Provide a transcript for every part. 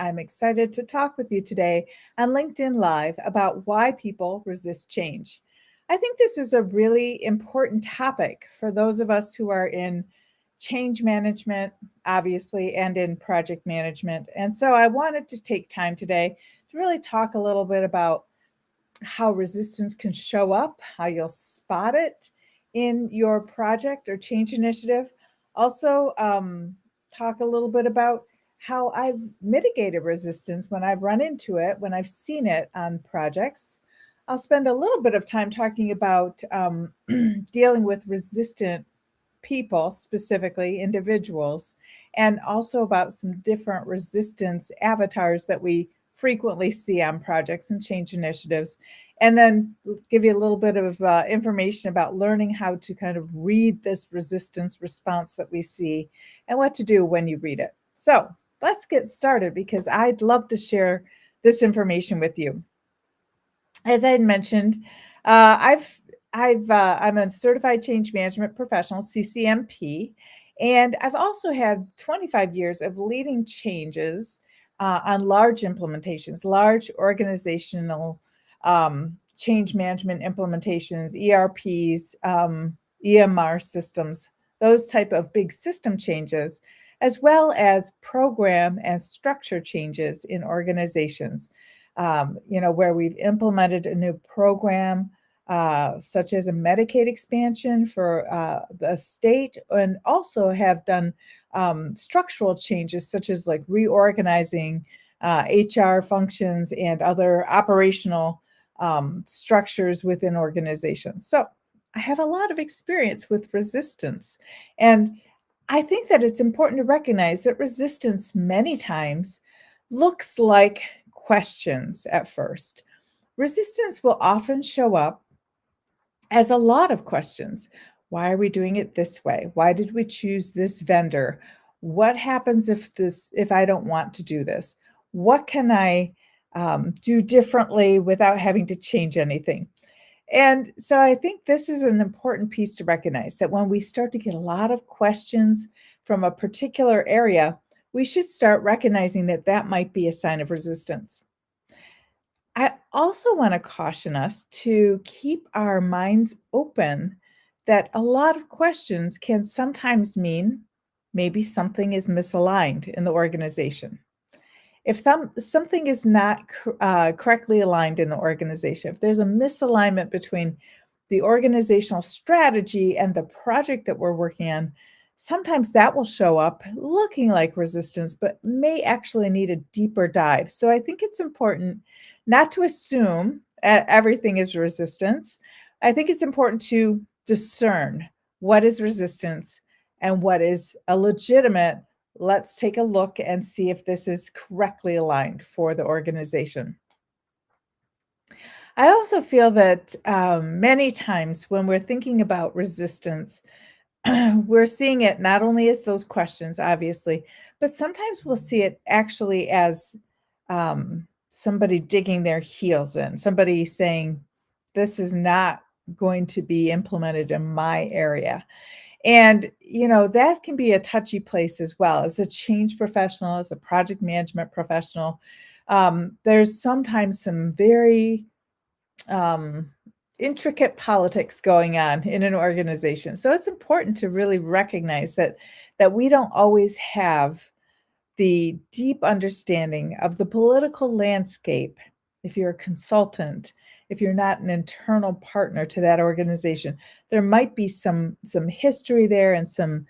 I'm excited to talk with you today on LinkedIn Live about why people resist change. I think this is a really important topic for those of us who are in change management, obviously, and in project management. And so I wanted to take time today to really talk a little bit about how resistance can show up, how you'll spot it in your project or change initiative. Also, talk a little bit about how I've mitigated resistance when I've run into it, when I've seen it on projects. I'll spend a little bit of time talking about dealing with resistant people, specifically individuals, and also about some different resistance avatars that we frequently see on projects and change initiatives. And then give you a little bit of information about learning how to kind of read this resistance response that we see and what to do when you read it. So let's get started because I'd love to share this information with you. As I had mentioned, I'm a certified change management professional, CCMP, and I've also had 25 years of leading changes on large implementations, large organizational change management implementations, ERPs, EMR systems, those type of big system changes, as well as program and structure changes in organizations. Where we've implemented a new program, such as a Medicaid expansion for the state, and also have done structural changes, such as like reorganizing HR functions and other operational structures within organizations. So I have a lot of experience with resistance. And I think that it's important to recognize that resistance many times looks like questions at first. Resistance will often show up as a lot of questions. Why are we doing it this way? Why did we choose this vendor? What happens if I don't want to do this? What can I do differently without having to change anything? And so I think this is an important piece to recognize, that when we start to get a lot of questions from a particular area, we should start recognizing that that might be a sign of resistance. I also want to caution us to keep our minds open, that a lot of questions can sometimes mean maybe something is misaligned in the organization. If something is not correctly aligned in the organization, if there's a misalignment between the organizational strategy and the project that we're working on, sometimes that will show up looking like resistance, but may actually need a deeper dive. So I think it's important not to assume everything is resistance. I think it's important to discern what is resistance and what is a legitimate, let's take a look and see if this is correctly aligned for the organization. I also feel that many times when we're thinking about resistance, we're seeing it not only as those questions, obviously, but sometimes we'll see it actually as somebody digging their heels in, somebody saying, this is not going to be implemented in my area. And, that can be a touchy place as well. As a change professional, as a project management professional, there's sometimes some very intricate politics going on in an organization. So it's important to really recognize that we don't always have the deep understanding of the political landscape. If you're a consultant, if you're not an internal partner to that organization, there might be some history there and some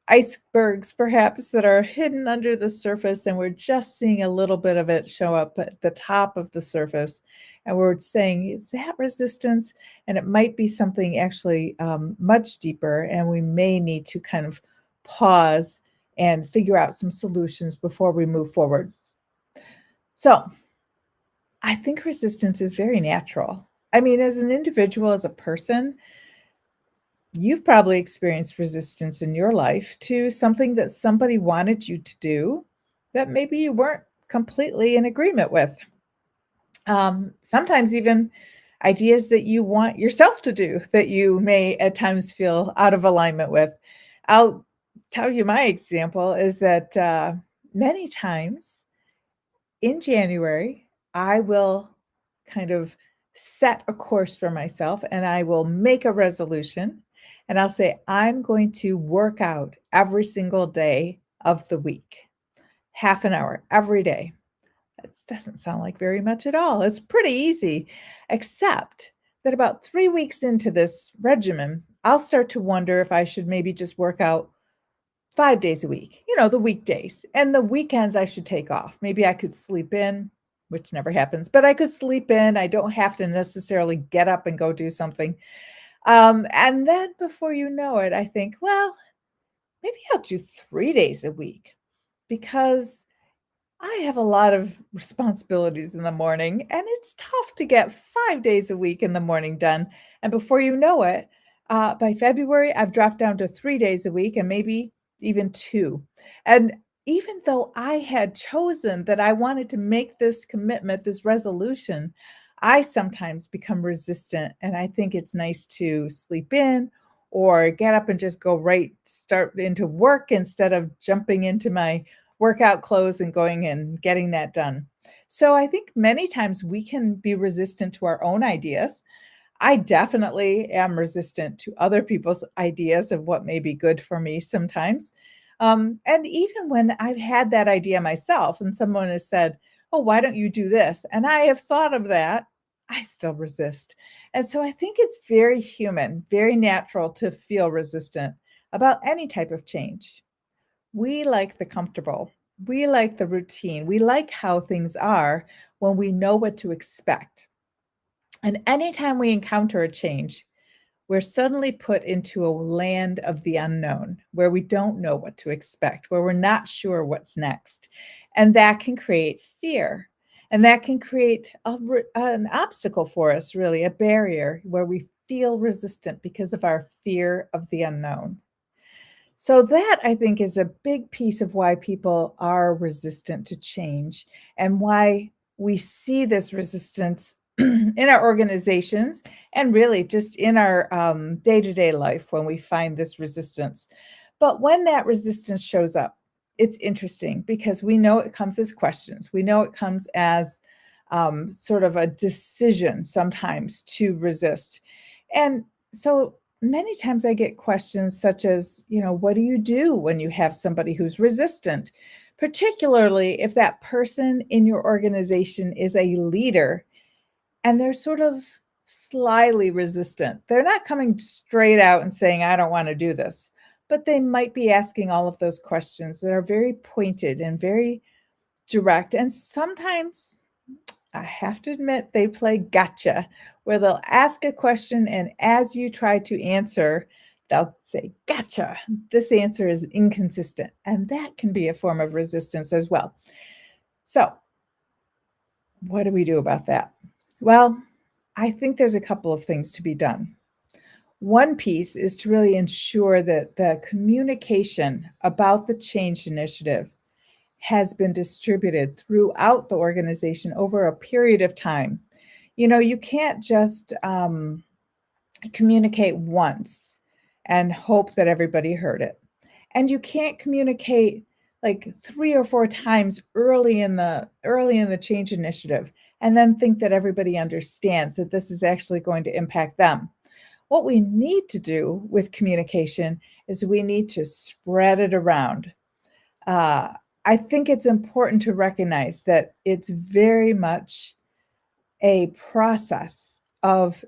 icebergs perhaps that are hidden under the surface, and we're just seeing a little bit of it show up at the top of the surface, and we're saying, is that resistance? And it might be something actually much deeper, and we may need to kind of pause and figure out some solutions before we move forward. So I think resistance is very natural. I mean, as an individual, as a person, you've probably experienced resistance in your life to something that somebody wanted you to do that maybe you weren't completely in agreement with. Sometimes even ideas that you want yourself to do that you may at times feel out of alignment with. I'll tell you my example is that many times in January, I will kind of set a course for myself and I will make a resolution and I'll say, I'm going to work out every single day of the week, half an hour every day. That doesn't sound like very much at all. It's pretty easy, except that about 3 weeks into this regimen, I'll start to wonder if I should maybe just work out 5 days a week, the weekdays, and the weekends I should take off. Maybe I could sleep in, which never happens, but I could sleep in. I don't have to necessarily get up and go do something. And then before you know it, I think, well, maybe I'll do 3 days a week because I have a lot of responsibilities in the morning, and it's tough to get 5 days a week in the morning done, and before you know it, by February, I've dropped down to 3 days a week and maybe even 2, and even though I had chosen that I wanted to make this commitment, this resolution, I sometimes become resistant, and I think it's nice to sleep in or get up and just go right start into work instead of jumping into my workout clothes and going and getting that done. So I think many times we can be resistant to our own ideas. I definitely am resistant to other people's ideas of what may be good for me sometimes. And even when I've had that idea myself and someone has said, oh, why don't you do this? And I have thought of that, I still resist. And so I think it's very human, very natural to feel resistant about any type of change. We like the comfortable. We like the routine. We like how things are when we know what to expect. And anytime we encounter a change, we're suddenly put into a land of the unknown where we don't know what to expect, where we're not sure what's next. And that can create fear. And that can create an obstacle for us, really, a barrier where we feel resistant because of our fear of the unknown. So that I think is a big piece of why people are resistant to change and why we see this resistance in our organizations and really just in our day-to-day life when we find this resistance. But when that resistance shows up, it's interesting because we know it comes as questions. We know it comes as sort of a decision sometimes to resist. And so many times I get questions such as, what do you do when you have somebody who's resistant? Particularly if that person in your organization is a leader and they're sort of slyly resistant. They're not coming straight out and saying, I don't want to do this, but they might be asking all of those questions that are very pointed and very direct. And sometimes I have to admit they play gotcha, where they'll ask a question, and as you try to answer, they'll say, gotcha, this answer is inconsistent. And that can be a form of resistance as well. So, what do we do about that? Well, I think there's a couple of things to be done. One piece is to really ensure that the communication about the change initiative has been distributed throughout the organization over a period of time. You can't just communicate once and hope that everybody heard it. And you can't communicate like 3 or 4 times early in the change initiative and then think that everybody understands that this is actually going to impact them. What we need to do with communication is we need to spread it around. Uh, I think it's important to recognize that it's very much a process of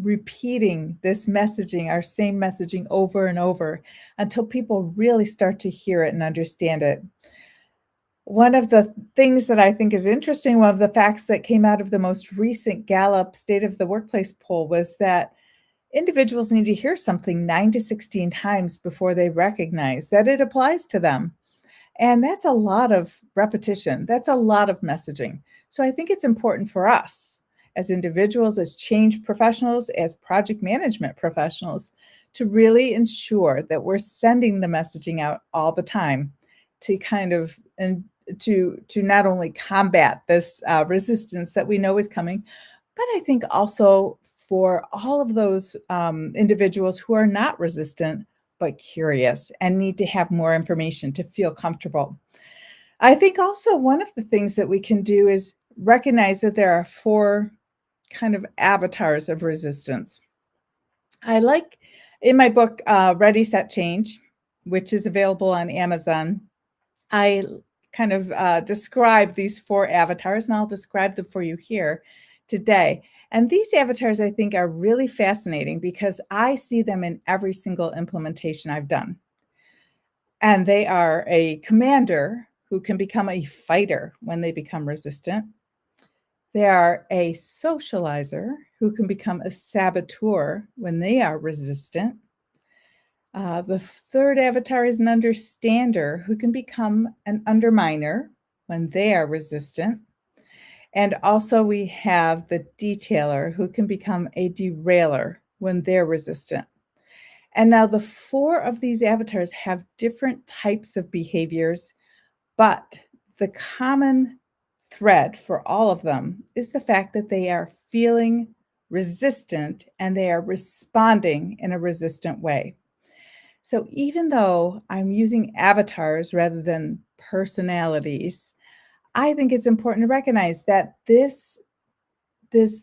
repeating this messaging, our same messaging over and over until people really start to hear it and understand it. One of the things that I think is interesting, one of the facts that came out of the most recent Gallup State of the Workplace poll was that individuals need to hear something 9 to 16 times before they recognize that it applies to them. And that's a lot of repetition. That's a lot of messaging. So I think it's important for us as individuals, as change professionals, as project management professionals, to really ensure that we're sending the messaging out all the time to kind of and to not only combat this resistance that we know is coming, but I think also for all of those individuals who are not resistant but curious and need to have more information to feel comfortable. I think also one of the things that we can do is recognize that there are 4 kind of avatars of resistance. I like in my book, Ready, Set, Change, which is available on Amazon, I kind of describe these 4 avatars, and I'll describe them for you here today. And these avatars, I think, are really fascinating because I see them in every single implementation I've done. And they are a commander who can become a fighter when they become resistant. They are a socializer who can become a saboteur when they are resistant. The third avatar is an understander who can become an underminer when they are resistant. And also, we have the detailer who can become a derailer when they're resistant. And now, the 4 of these avatars have different types of behaviors, but the common thread for all of them is the fact that they are feeling resistant and they are responding in a resistant way. So even though I'm using avatars rather than personalities, I think it's important to recognize that this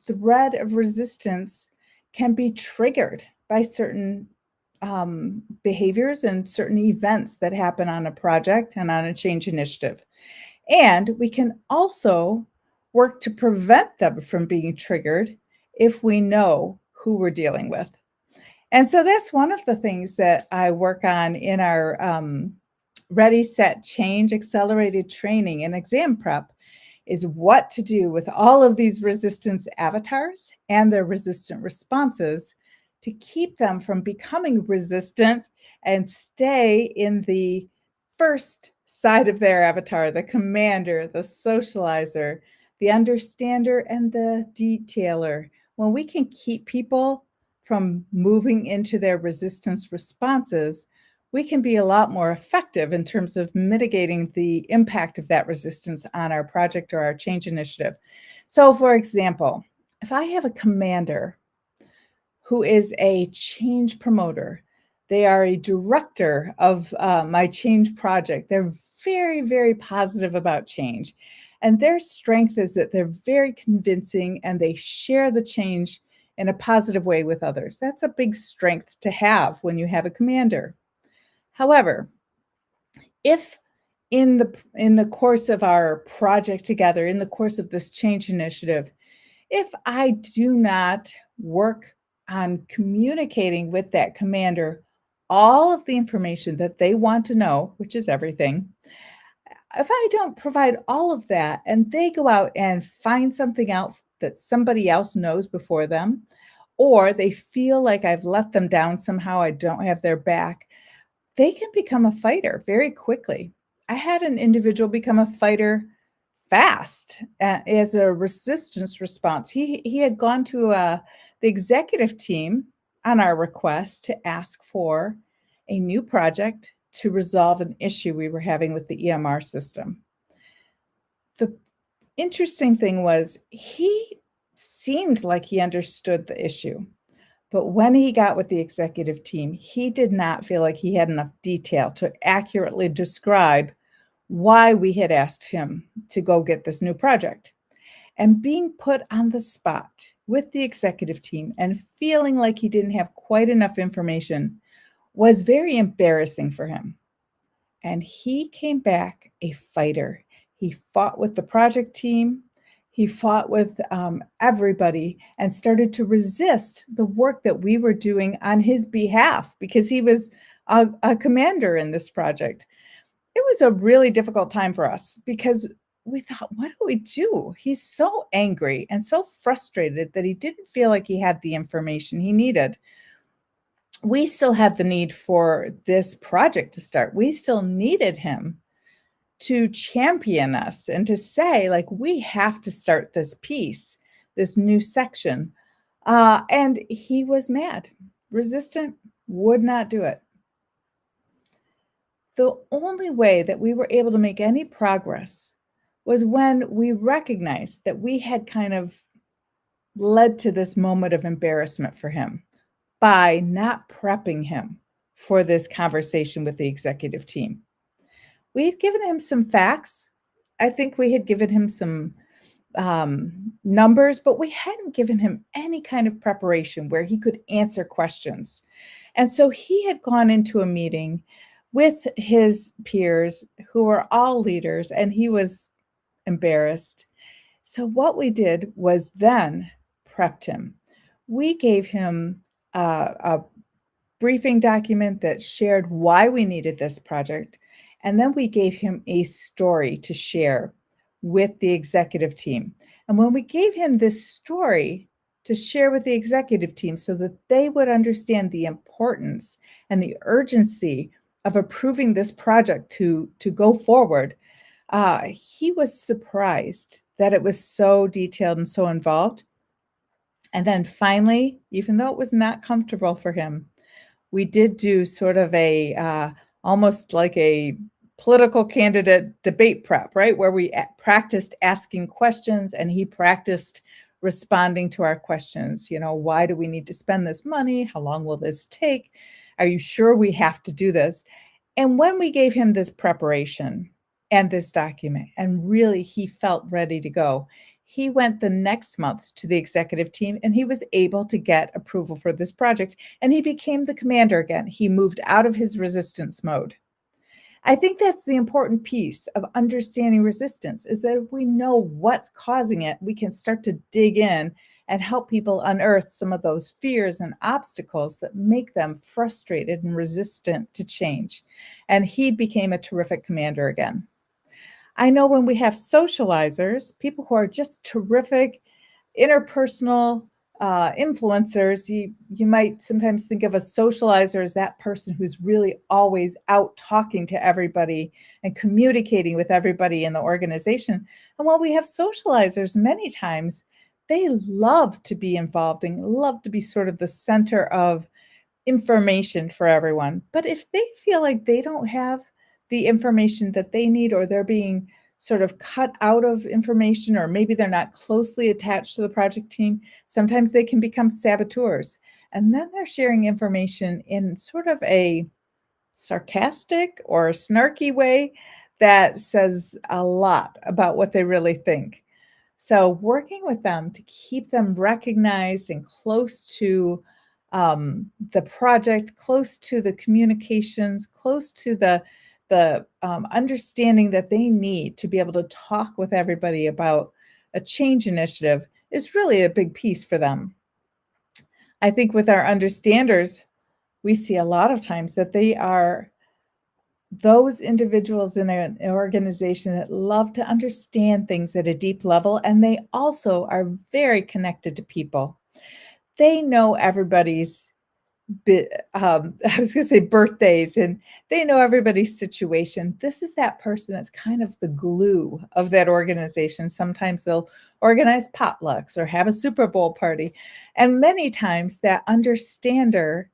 thread of resistance can be triggered by certain behaviors and certain events that happen on a project and on a change initiative. And we can also work to prevent them from being triggered if we know who we're dealing with. And so that's one of the things that I work on in our Ready, Set, Change accelerated training and exam prep is what to do with all of these resistance avatars and their resistant responses to keep them from becoming resistant and stay in the first side of their avatar, the commander, the socializer, the understander, and the detailer. When we can keep people from moving into their resistance responses, we can be a lot more effective in terms of mitigating the impact of that resistance on our project or our change initiative. So, for example, if I have a commander who is a change promoter, they are a director of my change project. They're very, very positive about change. And their strength is that they're very convincing and they share the change in a positive way with others. That's a big strength to have when you have a commander. However, if in the course of our project together, in the course of this change initiative, if I do not work on communicating with that commander all of the information that they want to know, which is everything, if I don't provide all of that and they go out and find something out that somebody else knows before them, or they feel like I've let them down somehow, I don't have their back, they can become a fighter very quickly. I had an individual become a fighter fast as a resistance response. He had gone to the executive team on our request to ask for a new project to resolve an issue we were having with the EMR system. The interesting thing was he seemed like he understood the issue. But when he got with the executive team, he did not feel like he had enough detail to accurately describe why we had asked him to go get this new project. And being put on the spot with the executive team and feeling like he didn't have quite enough information was very embarrassing for him. And he came back a fighter. He fought with the project team. He fought with everybody and started to resist the work that we were doing on his behalf because he was a commander in this project. It was a really difficult time for us because we thought, what do we do? He's so angry and so frustrated that he didn't feel like he had the information he needed. We still had the need for this project to start. We still needed him to champion us and to say, like, we have to start this piece, this new section. And he was mad, resistant, would not do it. The only way that we were able to make any progress was when we recognized that we had kind of led to this moment of embarrassment for him by not prepping him for this conversation with the executive team. We've given him some facts, I think we had given him some numbers, but we hadn't given him any kind of preparation where he could answer questions. And so he had gone into a meeting with his peers who were all leaders, and he was embarrassed. So what we did was then prepped him. We gave him a briefing document that shared why we needed this project. And then we gave him a story to share with the executive team. And when we gave him this story to share with the executive team so that they would understand the importance and the urgency of approving this project to go forward, he was surprised that it was so detailed and so involved. And then finally, even though it was not comfortable for him, we did do sort of a, almost like a political candidate debate prep, right? Where we practiced asking questions and he practiced responding to our questions. You know, why do we need to spend this money? How long will this take? Are you sure we have to do this? And when we gave him this preparation and this document, and really he felt ready to go, he went the next month to the executive team and he was able to get approval for this project and he became the commander again. He moved out of his resistance mode. I think that's the important piece of understanding resistance is that if we know what's causing it, we can start to dig in and help people unearth some of those fears and obstacles that make them frustrated and resistant to change. And he became a terrific commander again. I know when we have socializers, people who are just terrific interpersonal influencers, you might sometimes think of a socializer as that person who's really always out talking to everybody and communicating with everybody in the organization. And while we have socializers, many times they love to be involved and love to be sort of the center of information for everyone. But if they feel like they don't have the information that they need, or they're being sort of cut out of information, or maybe they're not closely attached to the project team, sometimes they can become saboteurs. And then they're sharing information in sort of a sarcastic or snarky way that says a lot about what they really think. So working with them to keep them recognized and close to the project, close to the communications, close to the understanding that they need to be able to talk with everybody about a change initiative is really a big piece for them. I think with our understanders, we see a lot of times that they are those individuals in an organization that love to understand things at a deep level, and they also are very connected to people. They know everybody's I was gonna say birthdays, and they know everybody's situation. This is that person that's kind of the glue of that organization. Sometimes they'll organize potlucks or have a Super Bowl party, and many times that understander,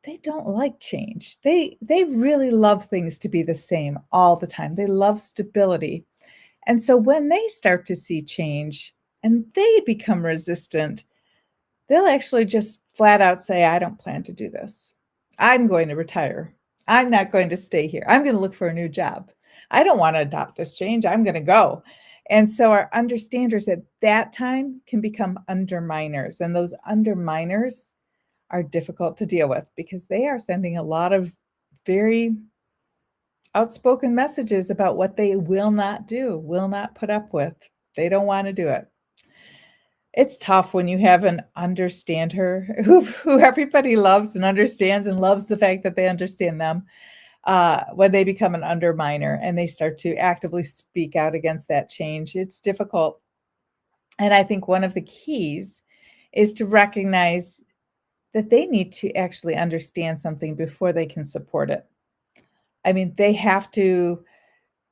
they don't like change. They really love things to be the same all the time. They love stability. And so when they start to see change and they become resistant, they'll actually just flat out say, "I don't plan to do this. I'm going to retire. I'm not going to stay here. I'm going to look for a new job. I don't want to adopt this change. I'm going to go." And so our understanders at that time can become underminers. And those underminers are difficult to deal with because they are sending a lot of very outspoken messages about what they will not do, will not put up with. They don't want to do it. It's tough when you have an understander who everybody loves and understands and loves the fact that they understand them, when they become an underminer and they start to actively speak out against that change. It's difficult. And I think one of the keys is to recognize that they need to actually understand something before they can support it. I mean, they have to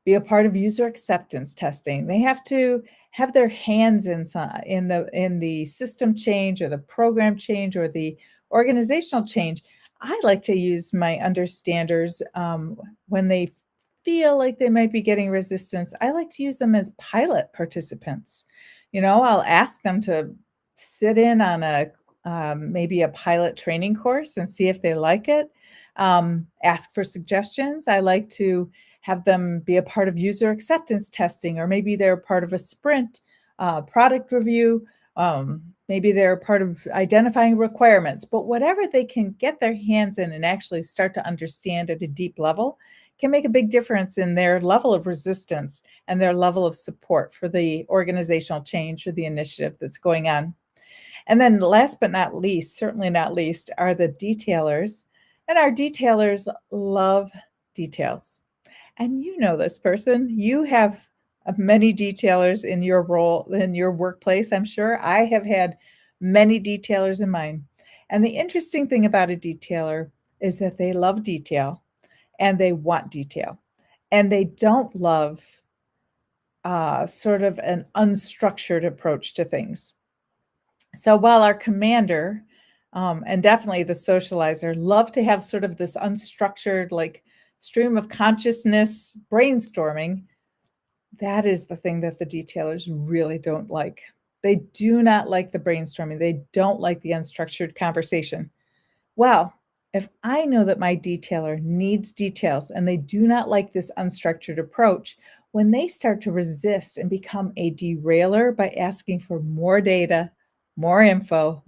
be a part of user acceptance testing. They have to have their hands in the system change or the program change or the organizational change. I like to use my understanders when they feel like they might be getting resistance. I like to use them as pilot participants. You know, I'll ask them to sit in on a maybe a pilot training course and see if they like it. Ask for suggestions. I like to have them be a part of user acceptance testing, or maybe they're part of a sprint product review. Maybe they're part of identifying requirements, but whatever they can get their hands in and actually start to understand at a deep level can make a big difference in their level of resistance and their level of support for the organizational change or the initiative that's going on. And then last but not least, certainly not least, are the detailers. And our detailers love details. And you know this person. You have many detailers in your role, in your workplace, I'm sure. I have had many detailers in mine. And the interesting thing about a detailer is that they love detail and they want detail. And they don't love sort of an unstructured approach to things. So while our commander and definitely the socializer love to have sort of this unstructured, like stream of consciousness brainstorming, that is the thing that the detailers really don't like. They do not like the brainstorming. They don't like the unstructured conversation. Well, if I know that my detailer needs details and they do not like this unstructured approach, when they start to resist and become a derailer by asking for more data, more info,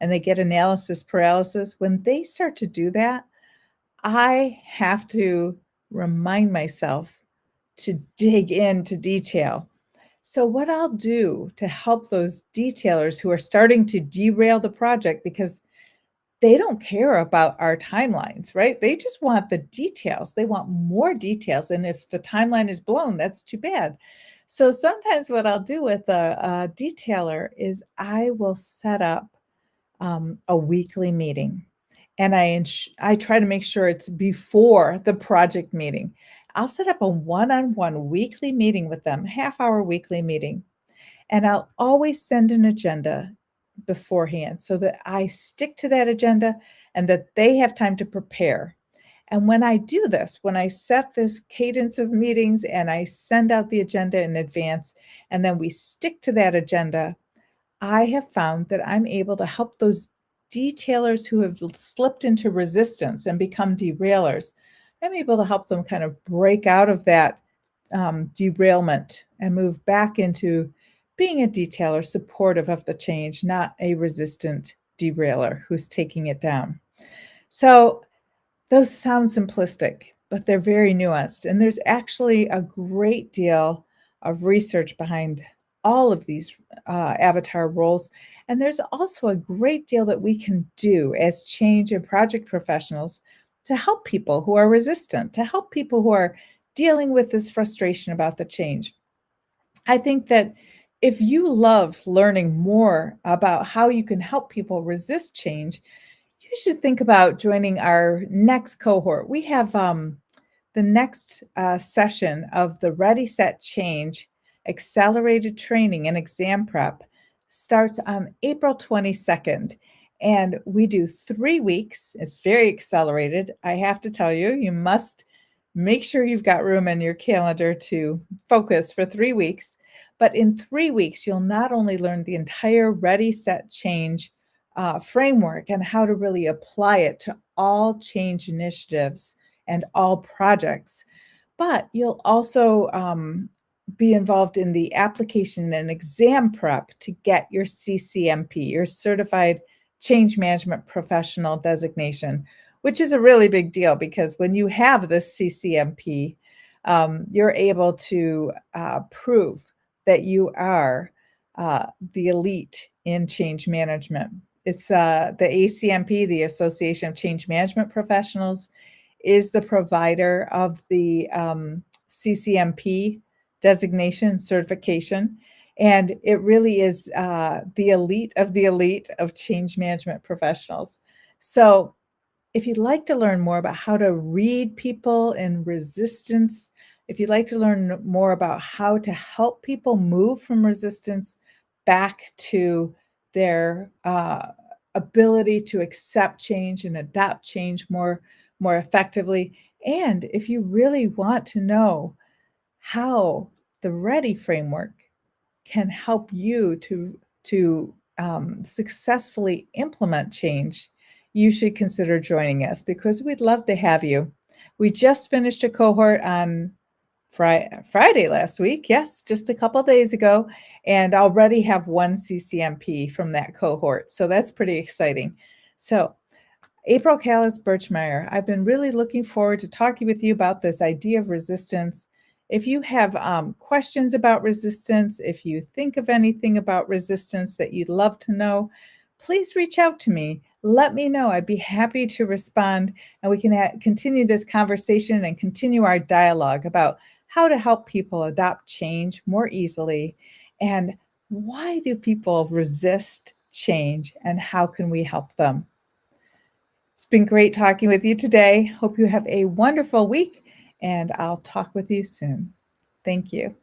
and they get analysis paralysis, when they start to do that, I have to remind myself to dig into detail. So, what I'll do to help those detailers who are starting to derail the project because they don't care about our timelines, right? They just want the details. They want more details. And if the timeline is blown, that's too bad. So sometimes what I'll do with a detailer is I will set up a weekly meeting. And I try to make sure it's before the project meeting. I'll set up a one-on-one weekly meeting with them, half-hour weekly meeting. And I'll always send an agenda beforehand so that I stick to that agenda and that they have time to prepare. And when I do this, when I set this cadence of meetings and I send out the agenda in advance, and then we stick to that agenda, I have found that I'm able to help those detailers who have slipped into resistance and become derailers. I'm able to help them kind of break out of that derailment and move back into being a detailer supportive of the change, not a resistant derailer who's taking it down. So those sound simplistic, but they're very nuanced. And there's actually a great deal of research behind all of these avatar roles. And there's also a great deal that we can do as change and project professionals to help people who are resistant, to help people who are dealing with this frustration about the change. I think that if you love learning more about how you can help people resist change, you should think about joining our next cohort. We have the next session of the Ready, Set, Change accelerated training and exam prep starts on April 22nd. And we do 3 weeks. It's very accelerated. I have to tell you, you must make sure you've got room in your calendar to focus for 3 weeks. But in 3 weeks, you'll not only learn the entire Ready, Set, Change framework and how to really apply it to all change initiatives and all projects, but you'll also be involved in the application and exam prep to get your CCMP, your Certified Change Management Professional designation, which is a really big deal because when you have this CCMP, you're able to prove that you are the elite in change management. It's the ACMP, the Association of Change Management Professionals, is the provider of the CCMP designation certification. And it really is the elite of change management professionals. So if you'd like to learn more about how to read people in resistance, if you'd like to learn more about how to help people move from resistance back to their ability to accept change and adapt change more effectively, and if you really want to know how the Ready framework can help you to successfully implement change, you should consider joining us because we'd love to have you. We just finished a cohort on Friday last week. Yes, just a couple days ago, and already have one CCMP from that cohort. So that's pretty exciting. So April Callis Birchmeyer, I've been really looking forward to talking with you about this idea of resistance. If you have questions about resistance, if you think of anything about resistance that you'd love to know, please reach out to me. Let me know. I'd be happy to respond, and we can continue this conversation and continue our dialogue about how to help people adopt change more easily, and why do people resist change, and how can we help them? It's been great talking with you today. Hope you have a wonderful week, and I'll talk with you soon. Thank you.